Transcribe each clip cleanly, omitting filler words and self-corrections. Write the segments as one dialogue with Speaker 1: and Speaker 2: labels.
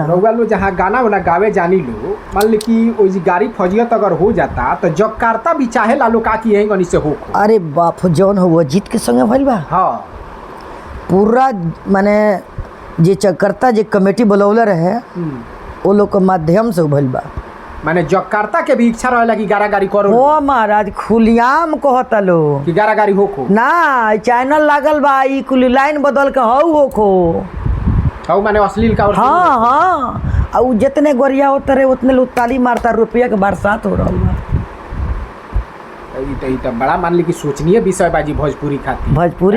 Speaker 1: रउआ लोग जहाँ गाना वाना गावे जानी लो, मान ली कि ओई गाड़ी फौजियत अगर हो जाता तो जकार्ता भी चाहे लालो का कि यही गनी से हो।
Speaker 2: अरे बाप जौन हो जीत के संगे भइल बा।
Speaker 1: हाँ
Speaker 2: पूरा माने जे जकार्ता जे कमेटी बुलौले रहे वो लोग के माध्यम से भइल बा।
Speaker 1: माने जकार्ता के भी इच्छा रहेला कि गाड़ी करो।
Speaker 2: ओ महाराज खुलियाम कहता लो
Speaker 1: कि गाड़ी होखो
Speaker 2: ना, चैनल लागल बा ई कुल लाइन बदल के हौ होखो।
Speaker 1: हौ माने अश्लील का।
Speaker 2: हाँ हाँ और जितने गोरिया होते रहे उतने लोग ताली मारता, रुपया के बरसात हो रहा बा।
Speaker 1: ई तो बड़ा मान ली कि सोचनीय विषय बाजी भोजपुरी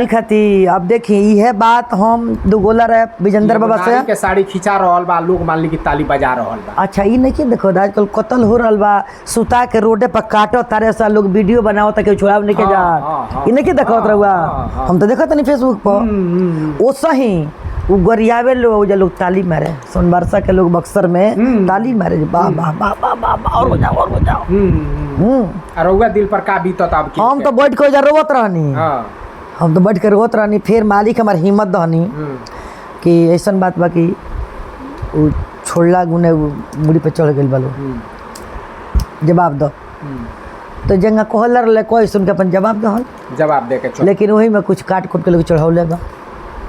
Speaker 1: खाती।
Speaker 2: अब देखी यह बात हम दुगोला रहे विजेंद्र बाबा से
Speaker 1: के साड़ी खिंचा रहल बा, लोग मान ली कि ताली बजा रहल बा।
Speaker 2: अच्छा ये नहीं कि देखो आजकल कत्ल हो रहा बा, सुता के रोडे पर काटो तारे सा लोग वीडियो बनाओ ताकि छुड़ाव नहीं के जा। ये नहीं कि देखो रहुआ हम तो देखो तनी फेसबुक पर ओ सही वो गरियावे लोग ताली मारे। सोनबरसा के लोग बक्सर में ताली मारे वाह वाह वाह वाह वाह और हो जाओ।
Speaker 1: रउआ दिल पर का बीतत अब?
Speaker 2: हम तो बैठ के रोवत रहनी। हम तो बैठ के रोवत रहनी। फिर मालिक हमार हिम्मत दहनी कि ऐसा बात बा कि वो छोड़ला गुने मुड़ी पे चढ़ गई बालो जवाब दो। तो जंगा कहल रहे कोई सुन के अपन जवाब दे के लेकिन वही में कुछ काट कुट के लोग चढ़ौले बा।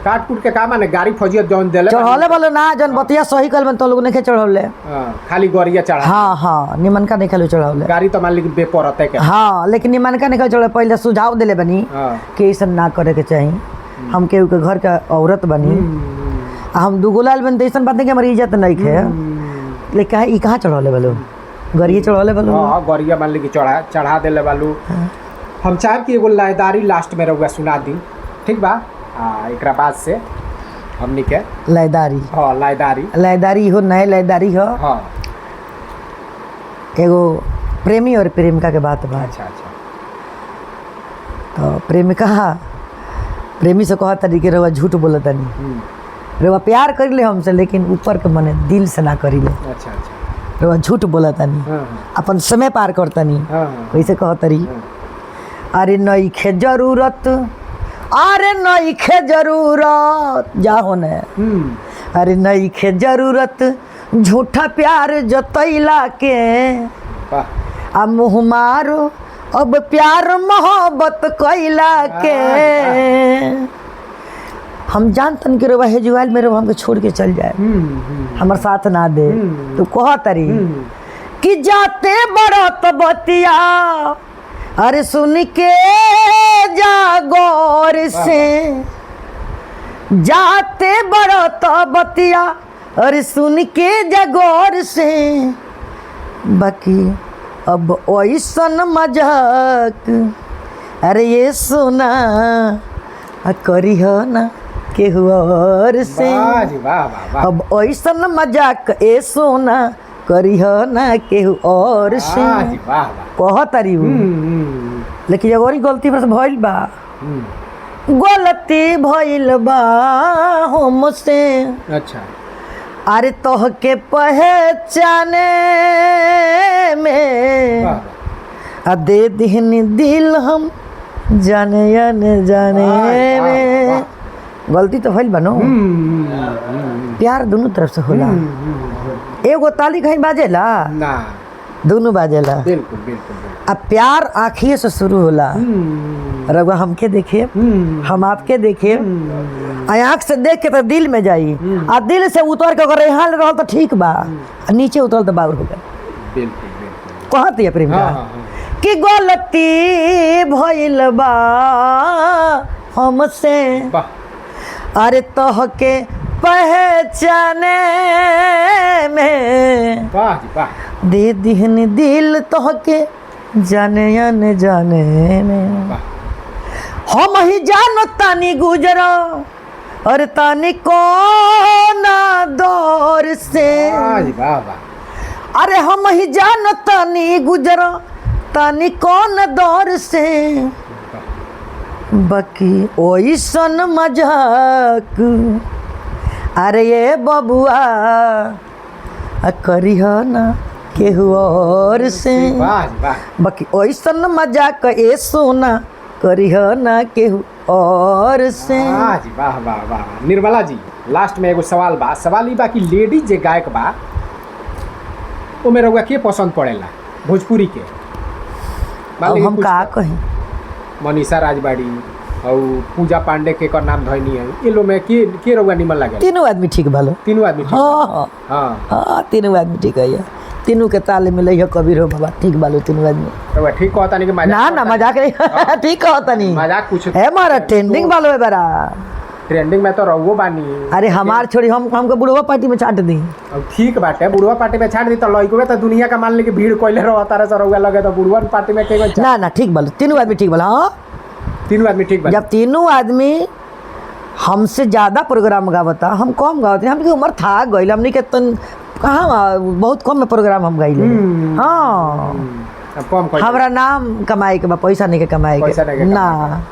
Speaker 1: काट कुट के का माने गाड़ी फौजियत जौन देले
Speaker 2: चढ़ौले बोलो ना जौन बतिया सही कल बन तो लोग नहीं चढ़ौले।
Speaker 1: खाली गोरिया चढ़ा।
Speaker 2: हाँ निमन का नहीं खेलो चढ़ौले।
Speaker 1: गाड़ी तो मान ली कि बेपरते के।
Speaker 2: हाँ लेकिन निमन का नहीं चढ़े। पहले सुझाव दिले बनी कि ऐसा ना करे के चाहिए। हम केहू के घर का औरत बनी हम दुगोलाल बन तो ऐसा बात नहीं कि हमारी इज्जत नहीं है। लेकिन कहाँ चढ़ौले बोलो गरिया चढ़ौले बोलो।
Speaker 1: हाँ गरिया मान ली कि चढ़ा दिले बालू। हम चाहे कि एगो लायदारी लास्ट में रहुआ सुना दी, ठीक बा? एक बाद से हमनी के
Speaker 2: लायदारी।
Speaker 1: हाँ लायदारी
Speaker 2: हो नए लायदारी हो।
Speaker 1: हाँ
Speaker 2: एगो प्रेमी और प्रेमिका के बात बा।
Speaker 1: अच्छा
Speaker 2: तो प्रेमी से कहा तरीके रवा झूठ बोला तनी रवा प्यार कर ले हमसे लेकिन ऊपर के मने दिल से ना करी ले।
Speaker 1: अच्छा
Speaker 2: रवा झूठ बोला तनी अपन समय पार करतनी वैसे कह तरी। अरे नहीं खे जरूरत, अरे नहीं खे जरूरत जा होने। अरे नहीं खे जरूरत झूठा प्यार जतैला के आ मुँह मारो अब प्यार मोहब्बत कैला के। हम जानतन के रवा हेजुआल में रवा हमके छोड़ के चल जाए हमार साथ ना दे तो कह तरी कि जाते बड़त बतिया अरे सुन के जा गौर से, जाते बड़ो तो बतिया अरे सुन के जा गौर से। बाकी अब ऐसन मजाक अरे ये सुना करी हो ना केहू और से। अब ऐसन मजाक ए सोना करी हो ना केहू और से कह तारी। लेकिन एगो गलती पर भइल बा, गलती भइल बा हमसे।
Speaker 1: अच्छा
Speaker 2: अरे तोह के पहचाने में आ दे दिहनी दिल हम जाने या न जाने में। गलती तो भइल बा नो। प्यार दोनों तरफ से होला। एगो ताली कहीं बाजेला
Speaker 1: ना,
Speaker 2: दोनों बाजेला।
Speaker 1: बिल्कुल।
Speaker 2: अब प्यार आँखिए से शुरू होला। रघुआ हमके देखिए हम आपके देखिए आँख से देख के तो दिल में जाई आ दिल से उतर के अगर यहाँ रहा तो ठीक बा, नीचे उतरल तो बाउर हो गया।
Speaker 1: बिल्कुल
Speaker 2: कहती है प्रेम कि गलती भइल बा हमसे। अरे तोह के पहचाने में दे दिहन दिल तोह के जाने या न जाने में। हम ही जानो तानी गुजरो और तानी कोना दौर से। अरे हम ही जानो तानी गुजरो तानी कौन दौर से। बाकी ओइसन मजाक अरे ये बबुआ करी हो ना केहू और से। बाकी ओइसन मजाक ए सोना करी हो ना केहू और से।
Speaker 1: वाह वाह वाह। निर्मला जी लास्ट में एगो सवाल बा, सवाल ई बा कि लेडीज जे गायक बा ओमे रउआ के पसंद पड़ेला भोजपुरी के? मान
Speaker 2: अब
Speaker 1: ली
Speaker 2: हम
Speaker 1: कुछ
Speaker 2: का कहीं
Speaker 1: मनीषा राजबाड़ी और पूजा पांडे के कर नाम धैनी है, ये लोग में के रउआ निमन लगे?
Speaker 2: तीनों आदमी ठीक भलो।
Speaker 1: तीनों आदमी ठीक
Speaker 2: हाँ
Speaker 1: बा? हाँ
Speaker 2: हाँ तीनों आदमी ठीक है, तीनों के ताले मिले है कबीर हो बाबा, ठीक बालो तीनों आदमी।
Speaker 1: रउआ ठीक कहता नहीं कि
Speaker 2: ना ना मजाक नहीं ठीक कहता नहीं,
Speaker 1: मजाक कुछ
Speaker 2: है मारा ट्रेंडिंग वालो है बड़ा।
Speaker 1: ट्रेंडिंग में तो रहुओ बानी।
Speaker 2: अरे हमार छोड़ी हमको बुढ़वा पार्टी में छाट दी।
Speaker 1: अब ठीक बाटे, बुढ़वा पार्टी में छाड़ दी तो लइको तो दुनिया का मान ली कि भीड़ कोइले रहो तारे से रहुआ लगे तो बुढ़वा पार्टी में केगो
Speaker 2: ना ना ठीक बालो, तीनों आदमी ठीक बालो। हाँ
Speaker 1: तीनों आदमी ठीक बा।
Speaker 2: जब तीनों आदमी हमसे ज्यादा प्रोग्राम गावता, हम कम गावते, हमकी उम्र था गई, हमने के तन कहाँ बहुत कम में प्रोग्राम हम गाइले। हाँ
Speaker 1: अब कम कोई
Speaker 2: हमरा नाम कमाए के बा, पैसा नहीं के कमाए
Speaker 1: पैसा नहीं
Speaker 2: के
Speaker 1: के
Speaker 2: ना,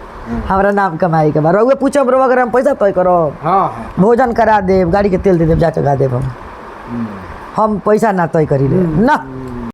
Speaker 2: हमरा नाम कमाए के बा। रउए पूछब रउआ अगर हम पैसा तय करो,
Speaker 1: हाँ हाँ
Speaker 2: भोजन करा देब, गाड़ी के तेल दे देब, जा चढ़ा देब, हम पैसा ना तय करी ले ना।